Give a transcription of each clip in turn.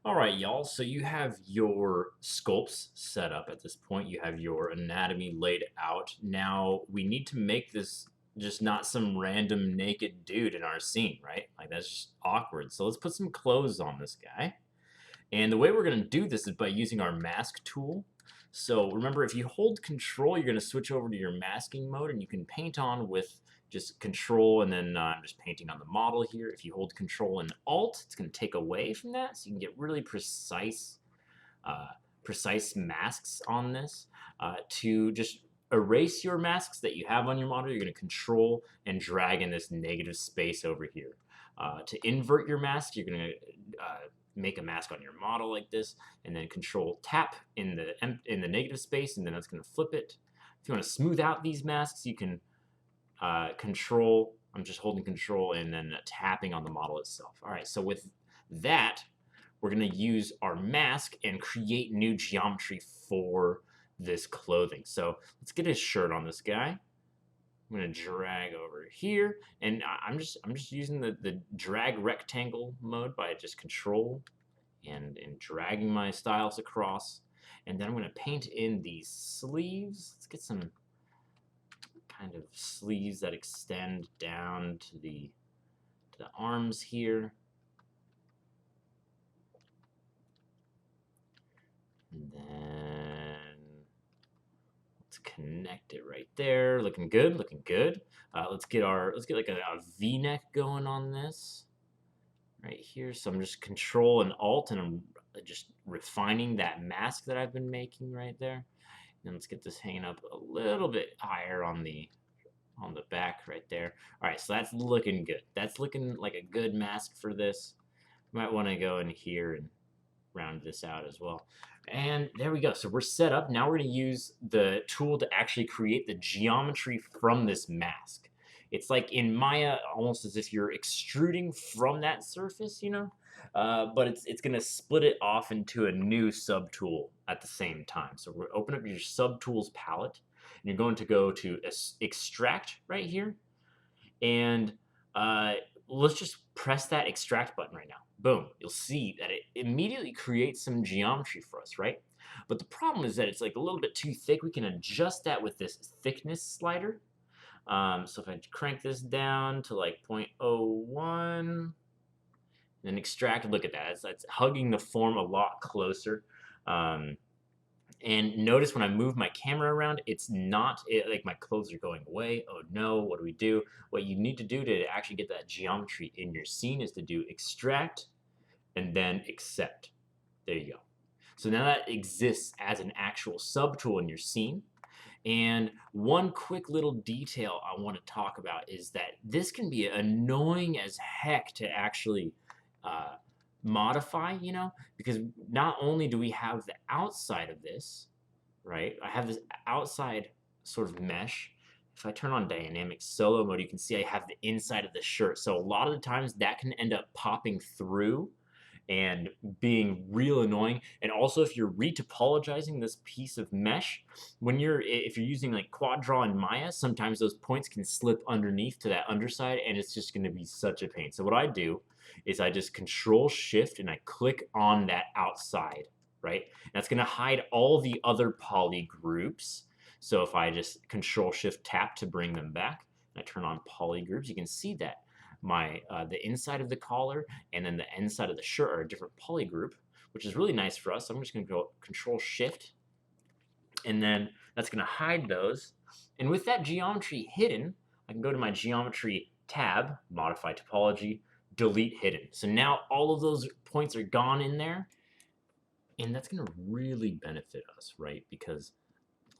All right, y'all. So you have your sculpts set up at this point. You have your anatomy laid out. Now we need to make this just not some random naked dude in our scene, right? Like that's just awkward. So let's put some clothes on this guy. And the way we're going to do this is by using our mask tool. So remember, if you hold control, you're going to switch over to your masking mode and you can paint on with just control and then I'm just painting on the model here. If you hold control and alt, it's going to take away from that. So you can get really uh, precise masks on this. To just erase your masks that you have on your model, you're going to control and drag in this negative space over here. To invert your mask, you're going to make a mask on your model like this, and then control tap in the negative space, and then that's going to flip it. If you want to smooth out these masks, you can control. I'm just holding control and then tapping on the model itself. All right, so with that, we're going to use our mask and create new geometry for this clothing. So let's get his shirt on this guy. I'm going to drag over here, and I'm just using the drag rectangle mode by just control and dragging my styles across. And then I'm going to paint in these sleeves. Let's get some kind of sleeves that extend down to the arms here. And then let's connect it right there. Looking good, looking good. Let's get like a V-neck going on this right here. So I'm just control and alt and I'm just refining that mask that I've been making right there. And let's get this hanging up a little bit higher on the back right there. All right, so that's looking good. That's looking like a good mask for this. You might want to go in here and round this out as well. And there we go. So we're set up. Now we're going to use the tool to actually create the geometry from this mask. It's like in Maya, almost as if you're extruding from that surface, you know? But it's going to split it off into a new subtool at the same time. So we're open up your subtools palette, and you're going to go to extract right here, and uh, let's just press that extract button right now. Boom. You'll see that it immediately creates some geometry for us, right? But the problem is that it's like a little bit too thick. We can adjust that with this thickness slider. So if I crank this down to like 0.01, then extract, look at that. It's hugging the form a lot closer. Um, and notice when I move my camera around, it's not like my clothes are going away. Oh no, what do we do? What you need to do to actually get that geometry in your scene is to do extract and then accept. There you go. So now that exists as an actual subtool in your scene. And one quick little detail I want to talk about is that this can be annoying as heck to actually uh, modify, you know, because not only do we have the outside of this, right? I have this outside sort of mesh. If I turn on dynamic solo mode, you can see I have the inside of the shirt. So a lot of the times that can end up popping through and being real annoying. And also if you're retopologizing this piece of mesh, if you're using like quad draw in Maya, sometimes those points can slip underneath to that underside and it's just going to be such a pain. So what I do is I just control shift and I click on that outside, right? That's going to hide all the other poly groups. So if I just control shift tap to bring them back and I turn on poly groups, you can see that the inside of the collar and then the inside of the shirt are a different poly group, which is really nice for us. So I'm just going to go control shift and then that's going to hide those. And with that geometry hidden, I can go to my geometry tab, modify topology, delete hidden. So now all of those points are gone in there, and that's going to really benefit us, right? Because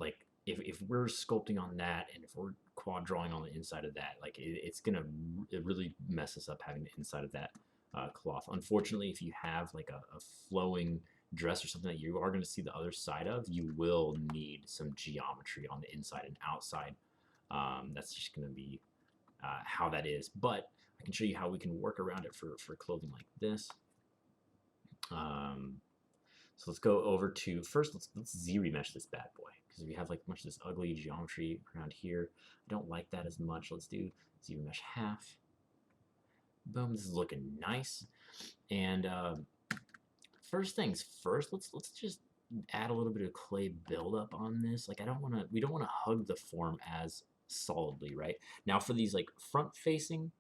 like if we're sculpting on that and if we're quad drawing on the inside of that, like it's gonna really mess us up having the inside of that cloth. Unfortunately, if you have like a flowing dress or something that you are going to see the other side of, you will need some geometry on the inside and outside. That's just going to be how that is. But I can show you how we can work around it for clothing like this. So let's go over to, first let's Z-remesh this bad boy, because we have like much of this ugly geometry around here. I don't like that as much. Let's do Z-remesh half. Boom, this is looking nice. And first things first, let's just add a little bit of clay buildup on this. Like we don't want to hug the form as solidly, right? Now for these like front facing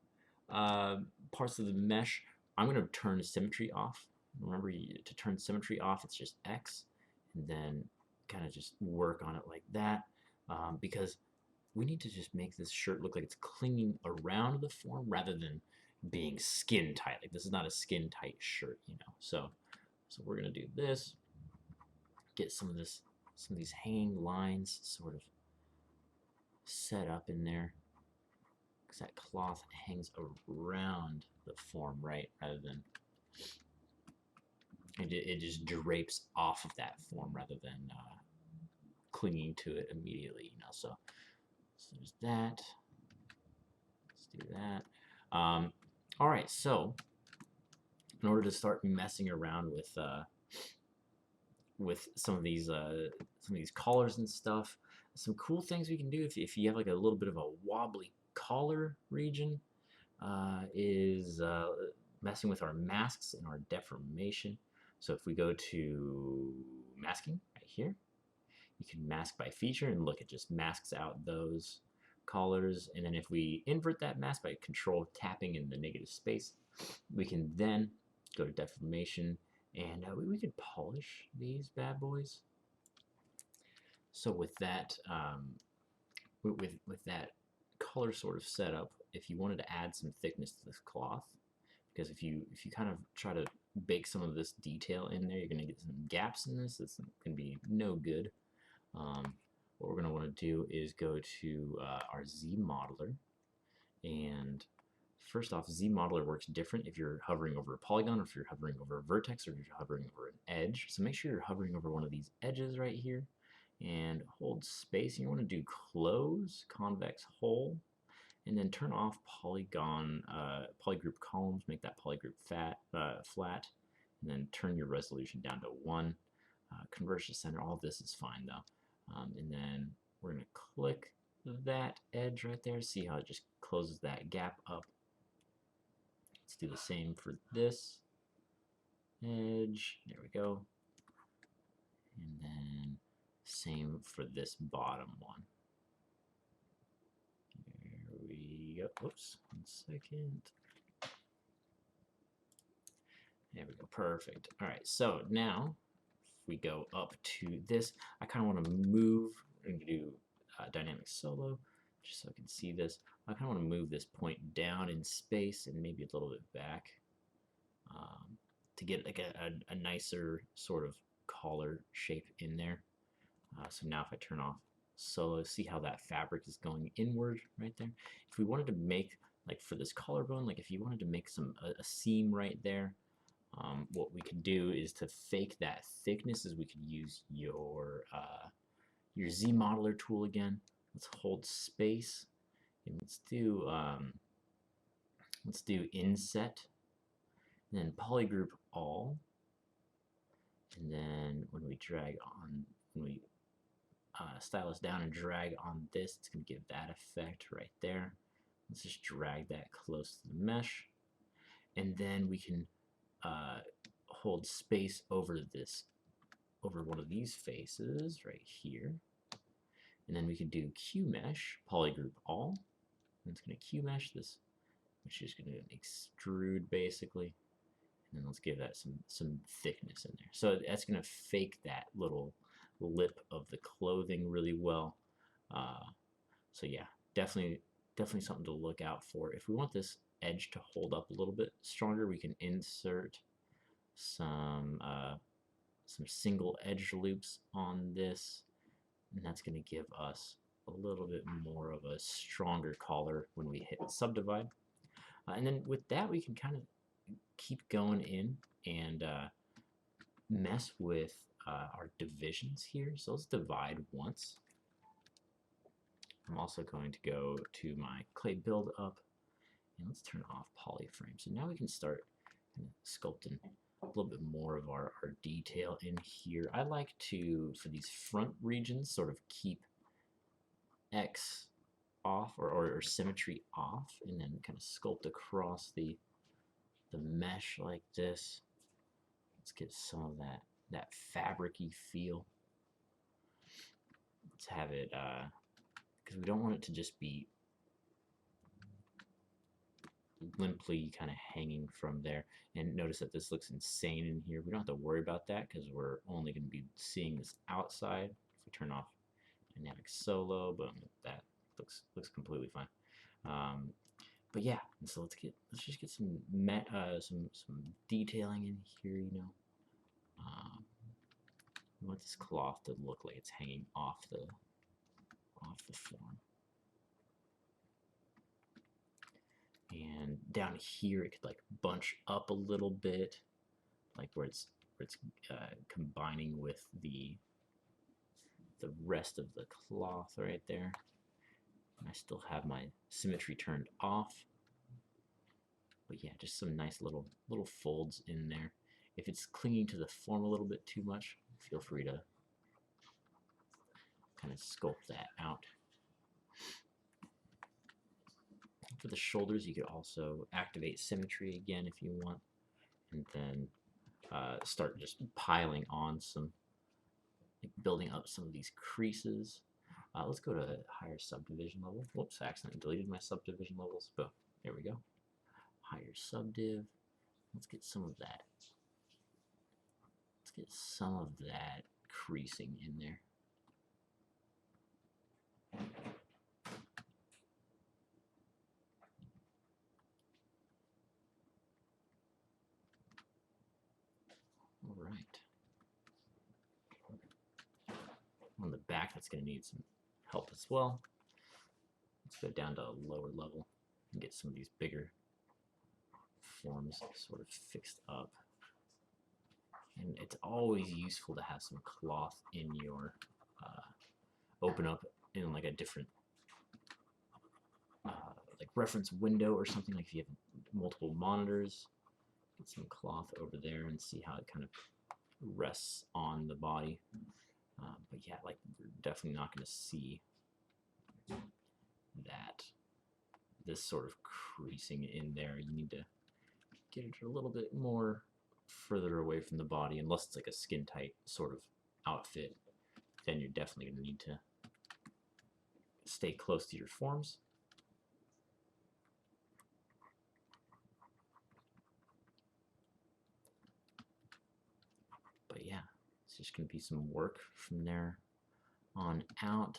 parts of the mesh, I'm going to turn symmetry off. Remember, to turn symmetry off, it's just X, and then kind of just work on it like that, because we need to just make this shirt look like it's clinging around the form rather than being skin tight. Like this is not a skin tight shirt, you know. So we're gonna do this. Get some of these hanging lines sort of set up in there, because that cloth hangs around the form, right, rather than it just drapes off of that form rather than clinging to it immediately, you know. So there's that. Let's do that. All right, so in order to start messing around with some of these collars and stuff, some cool things we can do if you have like a little bit of a wobbly collar region is messing with our masks and our deformation. So if we go to masking right here, you can mask by feature, and look, it just masks out those collars. And then if we invert that mask by control tapping in the negative space, we can then go to deformation, and we could polish these bad boys. So with that with that color sort of setup, if you wanted to add some thickness to this cloth, because if you kind of try to bake some of this detail in there, you're going to get some gaps in this. It's going to be no good. What we're going to want to do is go to our Z modeler, and first off, Z modeler works different if you're hovering over a polygon, or if you're hovering over a vertex, or if you're hovering over an edge. So make sure you're hovering over one of these edges right here, and hold space. And you want to do close convex hole, and then turn off polygroup columns. Make that polygroup flat, and then turn your resolution down to 1. Converge to center. All of this is fine though. And then we're going to click that edge right there. See how it just closes that gap up. Let's do the same for this edge. There we go. And then same for this bottom one. There we go. Oops, 1 second. There we go. Perfect. All right. So now, if we go up to this, I kind of want to move. I'm going to do dynamic solo, just so I can see this. I kind of want to move this point down in space and maybe a little bit back to get like a nicer sort of collar shape in there. So now if I turn off solo, see how that fabric is going inward right there. If we wanted to make, like for this collarbone, like if you wanted to make a seam right there, what we could do is to fake that thickness is we could use your Z modeler tool again. Let's hold space, and let's do inset, and then polygroup all, and then when we style this down and drag on this, it's going to give that effect right there. Let's just drag that close to the mesh, and then we can hold space over one of these faces right here, and then we can do Q mesh, polygroup all, and it's going to Q mesh this, which is going to extrude basically, and then let's give that some thickness in there. So that's going to fake that little lip of the clothing really well. So yeah, definitely something to look out for. If we want this edge to hold up a little bit stronger, we can insert some single edge loops on this, and that's going to give us a little bit more of a stronger collar when we hit subdivide. And then with that, we can kind of keep going in and mess with our divisions here. So let's divide once. I'm also going to go to my clay build up, and let's turn off polyframe. So now we can start sculpting a little bit more of our detail in here. I like to, for these front regions, sort of keep X off or symmetry off, and then kind of sculpt across the mesh like this. Let's get some of that fabric-y feel. Let's have it, because we don't want it to just be limply kind of hanging from there. And notice that this looks insane in here. We don't have to worry about that because we're only going to be seeing this outside. If we turn off dynamic solo, boom, that looks completely fine. But yeah, and so let's just get some detailing in here. We want this cloth to look like it's hanging off the form. And down here, it could like bunch up a little bit, like where it's combining with the rest of the cloth right there. And I still have my symmetry turned off. But yeah, just some nice little folds in there. If it's clinging to the form a little bit too much, feel free to kind of sculpt that out. For the shoulders, you could also activate symmetry again if you want, and then start just piling on some, like building up some of these creases. Let's go to higher subdivision level. Whoops, I accidentally deleted my subdivision levels. Boom, there we go. Higher subdiv. Let's get some of that. Let's get some of that creasing in there. All right. On the back, that's going to need some help as well. Let's go down to a lower level and get some of these bigger forms sort of fixed up. And it's always useful to have some cloth in your open up in like a different like reference window or something. Like if you have multiple monitors, get some cloth over there and see how it kind of rests on the body. But yeah, like we're definitely not going to see this sort of creasing in there. You need to get it a little bit more further away from the body, unless it's like a skin tight sort of outfit. Then you're definitely going to need to stay close to your forms. But yeah, it's just going to be some work from there on out.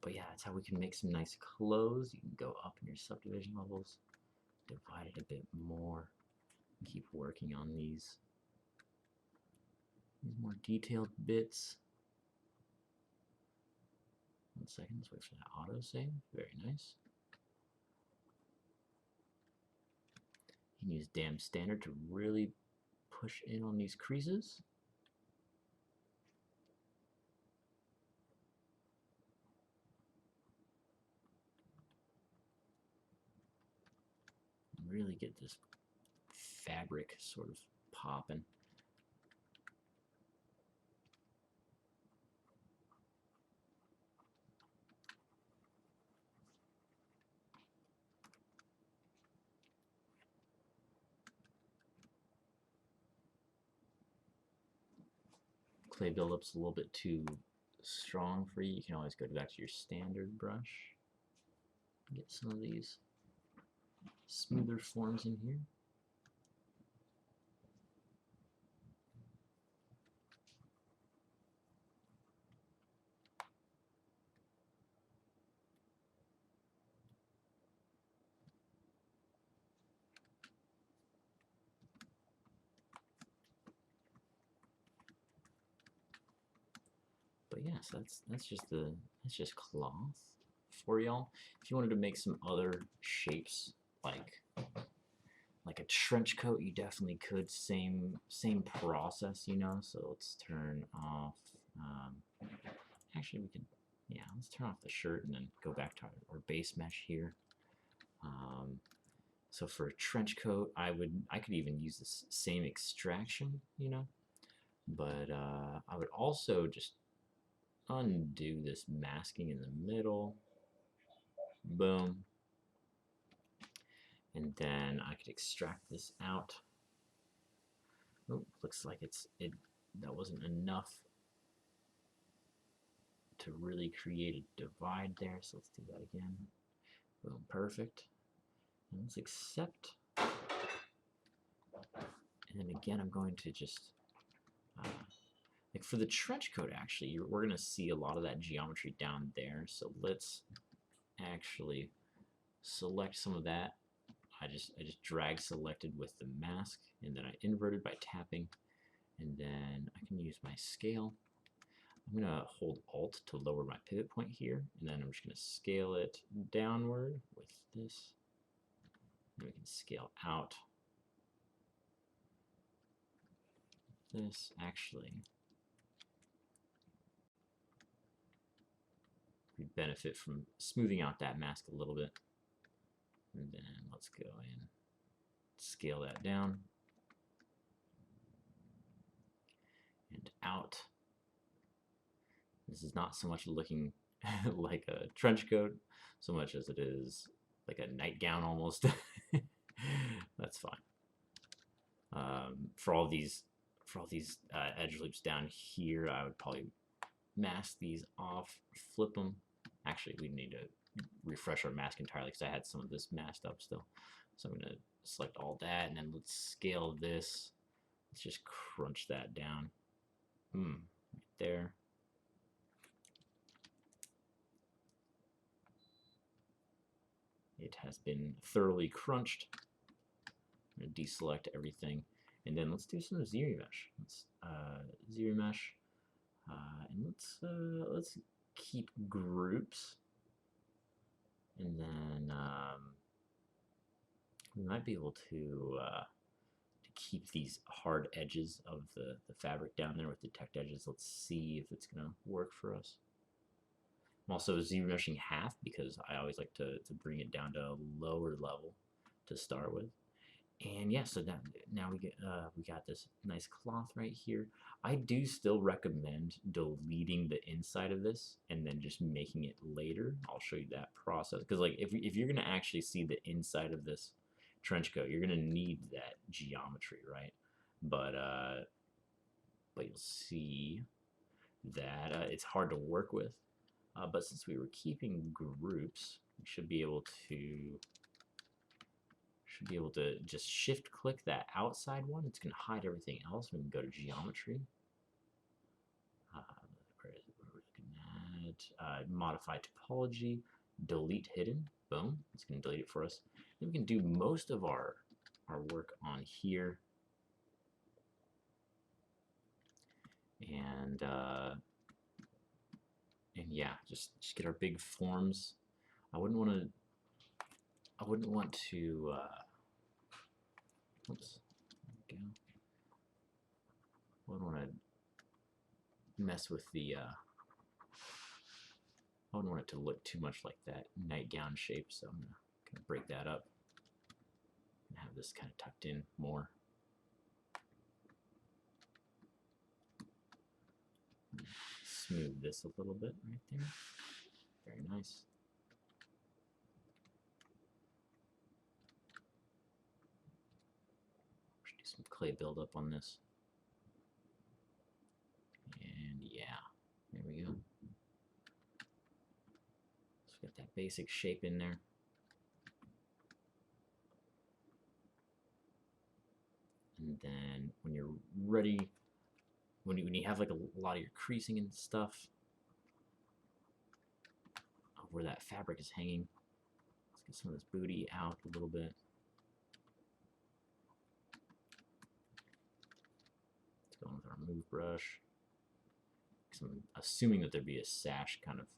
But yeah, that's how we can make some nice clothes. You can go up in your subdivision levels, divide it a bit more, keep working on these more detailed bits. 1 second, let's wait for that auto save. Very nice. You can use damn standard to really push in on these creases. Really get this fabric sort of popping. Clay buildup's a little bit too strong for you. You can always go back to your standard brush. Get some of these smoother forms in here. But yeah, so that's just cloth for y'all. If you wanted to make some other shapes, like a trench coat, you definitely could. Same process, you know. So let's turn off. Actually, we could. Yeah, let's turn off the shirt and then go back to our base mesh here. So for a trench coat, I could even use this same extraction, you know. But I would also just undo this masking in the middle. Boom. And then I could extract this out. Oh, looks like that wasn't enough to really create a divide there, so let's do that again. Boom, perfect. And let's accept. And then again, I'm going to just, like for the trench coat, actually, we're going to see a lot of that geometry down there. So let's actually select some of that. I just drag selected with the mask, and then I inverted by tapping, and then I can use my scale. I'm going to hold Alt to lower my pivot point here, and then I'm just going to scale it downward with this. And we can scale out this. Actually, we benefit from smoothing out that mask a little bit. And then let's go and scale that down and out. This is not so much looking like a trench coat so much as it is like a nightgown almost. That's fine. For all these edge loops down here, I would probably mask these off, flip them. Actually, we need to refresh our mask entirely because I had some of this masked up still. So I'm going to select all that, and then let's scale this. Let's just crunch that down. Right there. It has been thoroughly crunched. I'm going to deselect everything, and then let's do some ZBrush. Let's ZBrush, and let's keep groups, and then we might be able to keep these hard edges of the fabric down there with detect edges. Let's see if it's going to work for us. I'm also ZBrushing half because I always like to bring it down to a lower level to start with. And yeah, so now we got this nice cloth right here. I do still recommend deleting the inside of this and then just making it later. I'll show you that process, because like if you're gonna actually see the inside of this trench coat, you're gonna need that geometry, right? But you'll see that it's hard to work with. But since we were keeping groups, we should be able to just shift click that outside one. It's going to hide everything else. We can go to geometry. Where we're looking at modify topology, delete hidden. Boom. It's going to delete it for us. Then we can do most of our work on here. And yeah, just get our big forms. I wouldn't want to. Oops. There we go. I wouldn't want to mess with the. I wouldn't want it to look too much like that nightgown shape, so I'm gonna break that up and have this kind of tucked in more. Smooth this a little bit right there. Very nice. Should do some clay buildup on this. And yeah, there we go. So we got that basic shape in there. And then when you're ready, when you have like a lot of your creasing and stuff where that fabric is hanging, let's get some of this booty out a little bit. Let's go with our move brush. I'm assuming that there'd be a sash kind of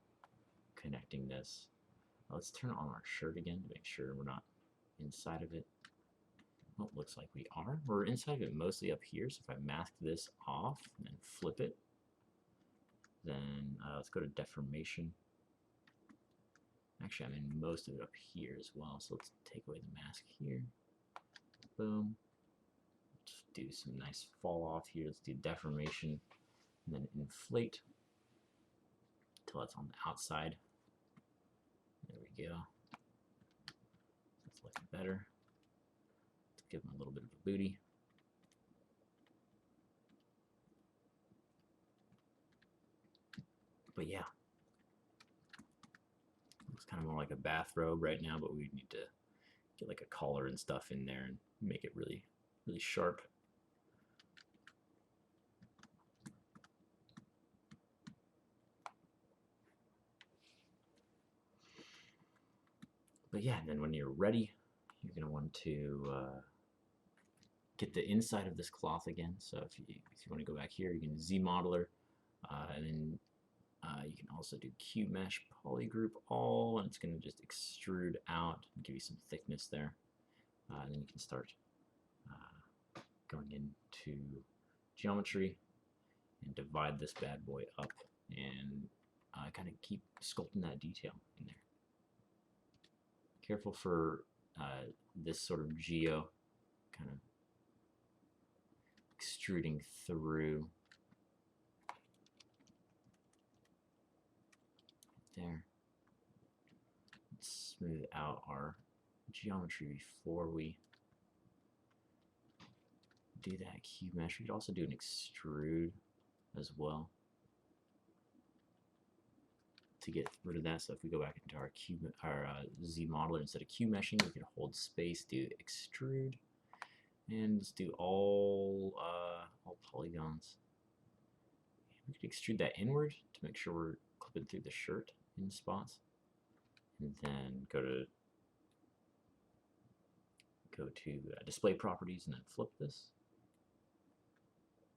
connecting this. Let's turn on our shirt again to make sure we're not inside of it. Oh, looks like we are. We're inside of it mostly up here, so if I mask this off and then flip it, then let's go to Deformation. Actually, I'm in most of it up here as well, so let's take away the mask here. Boom. Let's do some nice fall off here. Let's do Deformation, and then inflate until it's on the outside. There we go. That's looking better. give them a little bit of a booty. But yeah, looks kind of more like a bathrobe right now, but we need to get like a collar and stuff in there and make it really, really sharp. But yeah, then when you're ready, you're going to want to get the inside of this cloth again. So if you want to go back here, you can Z-modeler, and then you can also do Q-mesh polygroup all, and it's going to just extrude out and give you some thickness there. And then you can start going into geometry and divide this bad boy up and kind of keep sculpting that detail in there. Careful for this sort of geo kind of extruding through there. Let's smooth out our geometry before we do that cube mesh. We could also do an extrude as well to get rid of that. So if we go back into our Z modeler, instead of cube meshing, we can hold space, do extrude, and let's do all polygons. We could extrude that inward to make sure we're clipping through the shirt in spots, and then go to display properties and then flip this.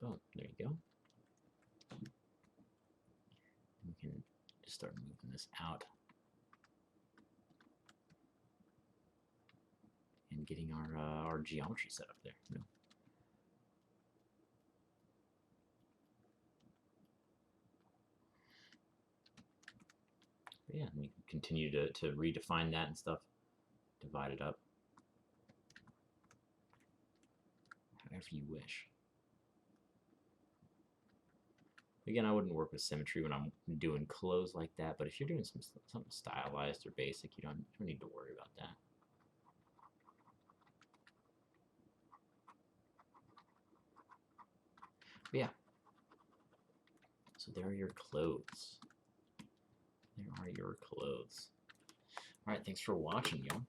Boom, there you go. We can just start moving this out and getting our geometry set up there. You know? But yeah, we can continue to redefine that and stuff, divide it up however you wish. Again, I wouldn't work with symmetry when I'm doing clothes like that, but if you're doing something stylized or basic, you don't need to worry about that. But yeah, so there are your clothes. There are your clothes. All right, thanks for watching, y'all.